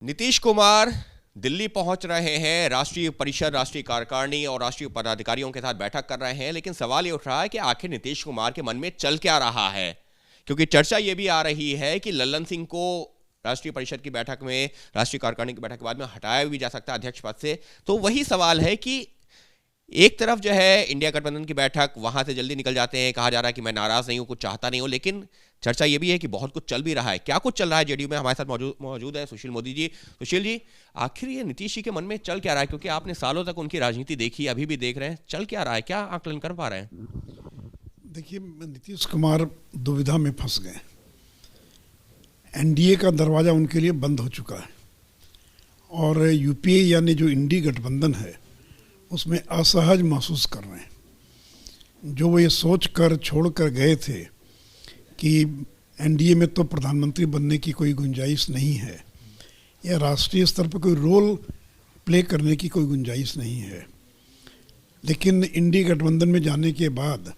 नीतीश कुमार दिल्ली पहुंच रहे हैं। राष्ट्रीय परिषद, राष्ट्रीय कार्यकारिणी और राष्ट्रीय पदाधिकारियों के साथ बैठक कर रहे हैं। लेकिन सवाल ये उठ रहा है कि आखिर नीतीश कुमार के मन में चल क्या रहा है, क्योंकि चर्चा ये भी आ रही है कि लल्लन सिंह को राष्ट्रीय परिषद की बैठक में, राष्ट्रीय कार्यकारिणी की बैठक के बाद में हटाया भी जा सकता है अध्यक्ष पद से। तो वही सवाल है कि एक तरफ जो है इंडिया गठबंधन की बैठक, वहां से जल्दी निकल जाते हैं, कहा जा रहा है कि मैं नाराज नहीं हूं, कुछ चाहता नहीं हूं, लेकिन चर्चा ये भी है कि बहुत कुछ चल भी रहा है। क्या कुछ चल रहा है जेडीयू में? हमारे साथ मौजूद है सुशील मोदी जी। सुशील जी, आखिर ये नीतीश जी के मन में चल क्या रहा है, क्योंकि आपने सालों तक उनकी राजनीति देखी, अभी भी देख रहे हैं, चल क्या रहा है, क्या आकलन कर पा रहे हैं? देखिए, नीतीश कुमार दुविधा में फंस गए। एनडीए का दरवाज़ा उनके लिए बंद हो चुका है और यूपीए यानी जो इंडी गठबंधन है उसमें असहज महसूस कर रहे हैं। जो वो ये सोच कर छोड़ कर गए थे कि एनडीए में तो प्रधानमंत्री बनने की कोई गुंजाइश नहीं है या राष्ट्रीय स्तर पर कोई रोल प्ले करने की कोई गुंजाइश नहीं है, लेकिन इंडी गठबंधन में जाने के बाद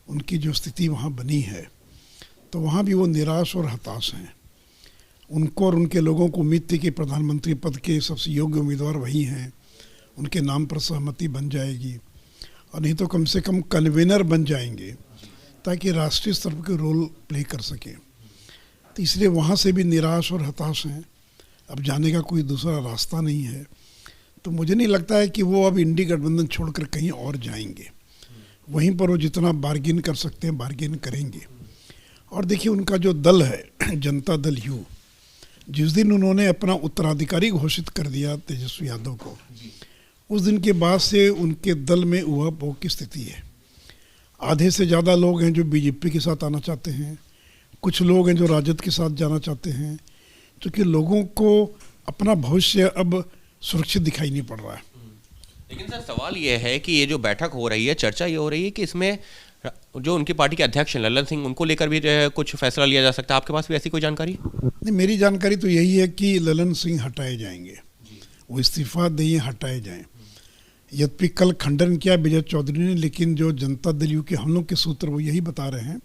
उनकी जो स्थिति वहाँ बनी है तो वहाँ भी वो निराश और हताश हैं। उनको और उनके लोगों को उम्मीद थी कि प्रधानमंत्री पद के सबसे योग्य उम्मीदवार वही हैं, उनके नाम पर सहमति बन जाएगी और नहीं तो कम से कम कन्वेनर बन जाएंगे ताकि राष्ट्रीय स्तर पर रोल प्ले कर सके। तो इसलिए वहाँ से भी निराश और हताश हैं। अब जाने का कोई दूसरा रास्ता नहीं है, तो मुझे नहीं लगता है कि वो अब इंडी गठबंधन छोड़कर कहीं और जाएंगे। वहीं पर वो जितना बार्गेन कर सकते हैं बार्गेन करेंगे। और देखिए, उनका जो दल है जनता दल यू, जिस दिन उन्होंने अपना उत्तराधिकारी घोषित कर दिया तेजस्वी यादव को, उस दिन के बाद से उनके दल में उहापोह की स्थिति है। आधे से ज़्यादा लोग हैं जो बीजेपी के साथ आना चाहते हैं, कुछ लोग हैं जो राजद के साथ जाना चाहते हैं, क्योंकि लोगों को अपना भविष्य अब सुरक्षित दिखाई नहीं पड़ रहा है। लेकिन सर, सवाल ये है कि ये जो बैठक हो रही है, चर्चा ये हो रही है कि इसमें जो उनकी पार्टी के अध्यक्ष हैं लल्लन सिंह, उनको लेकर भी जो है कुछ फैसला लिया जा सकता है। आपके पास भी ऐसी कोई जानकारी? नहीं, मेरी जानकारी तो यही है कि लल्लन सिंह हटाए जाएंगे, वो इस्तीफा दें, हटाए जाएं। यद्यपि कल खंडन किया विजय चौधरी ने, लेकिन जो जनता दल यू के हम लोग के सूत्र वो यही बता रहे हैं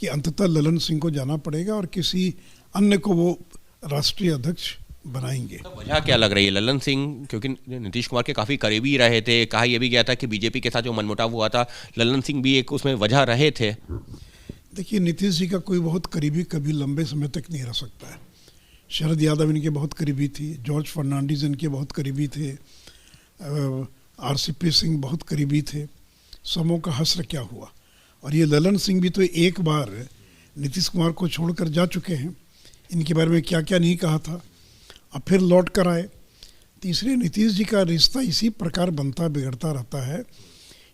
कि अंततः लल्लन सिंह को जाना पड़ेगा और किसी अन्य को वो राष्ट्रीय अध्यक्ष बनाएंगे। तो वजह क्या लग रही है? लल्लन सिंह क्योंकि नीतीश कुमार के काफ़ी करीबी रहे थे, कहा यह भी गया था कि बीजेपी के साथ जो मनमुटाव हुआ था, लल्लन सिंह भी एक उसमें वजह रहे थे। देखिए, नीतीश जी का कोई बहुत करीबी कभी लंबे समय तक नहीं रह सकता है। शरद यादव इनके बहुत करीबी थी, जॉर्ज फर्नांडिस इनके बहुत करीबी थे, आरसीपी सिंह बहुत करीबी थे। समों का हश्र क्या हुआ। और ये लल्लन सिंह भी तो एक बार नीतीश कुमार को छोड़कर जा चुके हैं, इनके बारे में क्या क्या नहीं कहा था, अब फिर लौट कर आए। तीसरे, नीतीश जी का रिश्ता इसी प्रकार बनता बिगड़ता रहता है।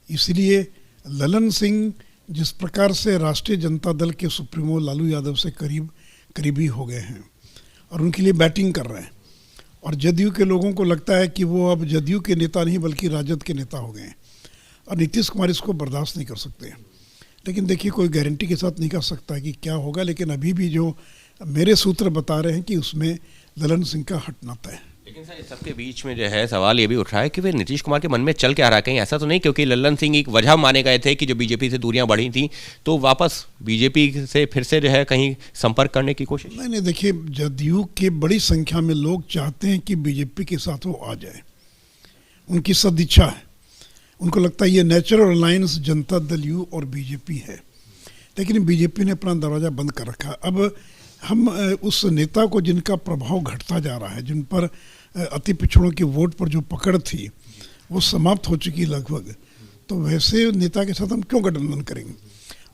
इसलिए लल्लन सिंह जिस प्रकार से राष्ट्रीय जनता दल के सुप्रीमो लालू यादव से करीबी हो गए हैं और उनके लिए बैटिंग कर रहे हैं, और जदयू के लोगों को लगता है कि वो अब जदयू के नेता नहीं बल्कि राजद के नेता हो गए हैं, और नीतीश कुमार इसको बर्दाश्त नहीं कर सकते। लेकिन देखिए, कोई गारंटी के साथ नहीं कह सकता कि क्या होगा, लेकिन अभी भी जो मेरे सूत्र बता रहे हैं कि उसमें लल्लन सिंह का हटना तय है। लेकिन सर, इस सबके बीच में जो है सवाल ये भी उठ रहा है कि वे नीतीश कुमार के मन में चल क्या रहा है? कहीं ऐसा तो नहीं क्योंकि लल्लन सिंह एक वजह माने गए थे कि जो बीजेपी से दूरियां बढ़ी थी, तो वापस बीजेपी से फिर से जो है कहीं संपर्क करने की कोशिश? नहीं, देखिए, जदयू के बड़ी संख्या में लोग चाहते हैं कि बीजेपी के साथ वो आ जाए, उनकी सदिच्छा है। उनको लगता है ये natural alliance Janata Dal you और बीजेपी है, लेकिन बीजेपी ने अपना दरवाज़ा बंद कर रखा। अब हम उस नेता को जिनका प्रभाव घटता जा रहा है, जिन पर अति पिछड़ों के वोट पर जो पकड़ थी वो समाप्त हो चुकी लगभग, तो वैसे नेता के साथ हम क्यों गठबंधन करेंगे?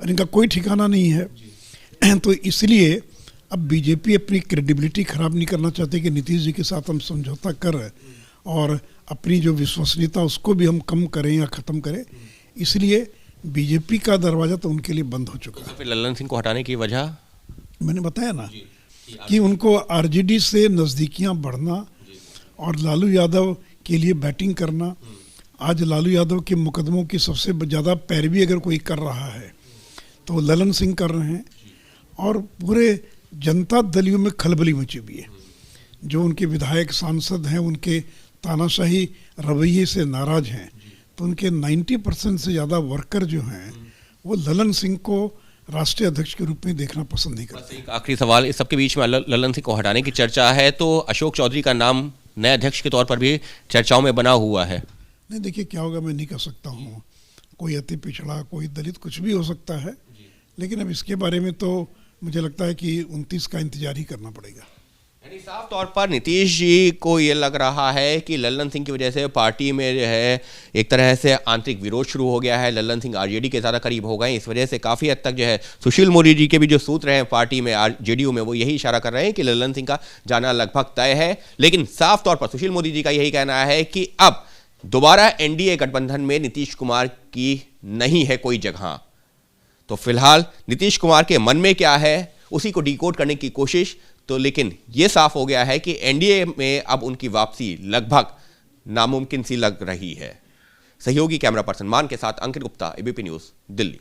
और इनका कोई ठिकाना नहीं है। तो इसलिए अब बीजेपी अपनी क्रेडिबिलिटी खराब नहीं करना चाहते कि नीतीश जी के साथ हम समझौता कर और अपनी जो विश्वसनीयता उसको भी हम कम करें या ख़त्म करें। इसलिए बीजेपी का दरवाज़ा तो उनके लिए बंद हो चुका है। तो फिर लल्लन सिंह को हटाने की वजह मैंने बताया ना कि उनको आरजेडी से नज़दीकियां बढ़ना और लालू यादव के लिए बैटिंग करना। आज लालू यादव के मुकदमों की सबसे ज़्यादा पैरवी अगर कोई कर रहा है तो लल्लन सिंह कर रहे हैं, और पूरे जनता दल यू में खलबली मची हुई है। जो उनके विधायक सांसद हैं उनके तानाशाही रवैये से नाराज हैं, तो उनके 90% से ज़्यादा वर्कर जो हैं वो लल्लन सिंह को राष्ट्रीय अध्यक्ष के रूप में देखना पसंद नहीं करते। एक आखिरी सवाल, इस सबके बीच में लल्लन सिंह को हटाने की चर्चा है, तो अशोक चौधरी का नाम नए अध्यक्ष के तौर पर भी चर्चाओं में बना हुआ है। नहीं, देखिए क्या होगा मैं नहीं कह सकता हूँ, कोई अति पिछड़ा, कोई दलित, कुछ भी हो सकता है, लेकिन अब इसके बारे में तो मुझे लगता है कि 29 का इंतजार ही करना पड़ेगा। यानी साफ तौर पर नीतीश जी को ये लग रहा है कि लल्लन सिंह की वजह से पार्टी में जो है एक तरह से आंतरिक विरोध शुरू हो गया है। लल्लन सिंह आरजेडी के ज़्यादा करीब हो गए, इस वजह से काफ़ी हद तक जो है सुशील मोदी जी के भी जो सूत्र हैं पार्टी में, जेडीयू में, वो यही इशारा कर रहे हैं कि लल्लन सिंह का जाना लगभग तय है। लेकिन साफ तौर पर सुशील मोदी जी का यही कहना है कि अब दोबारा एनडीए गठबंधन में नीतीश कुमार की नहीं है कोई जगह। तो फिलहाल नीतीश कुमार के मन में क्या है उसी को डिकोड करने की कोशिश, तो लेकिन यह साफ हो गया है कि एनडीए में अब उनकी वापसी लगभग नामुमकिन सी लग रही है। सहयोगी कैमरा पर्सन मान के साथ अंकित गुप्ता, एबीपी न्यूज़, दिल्ली।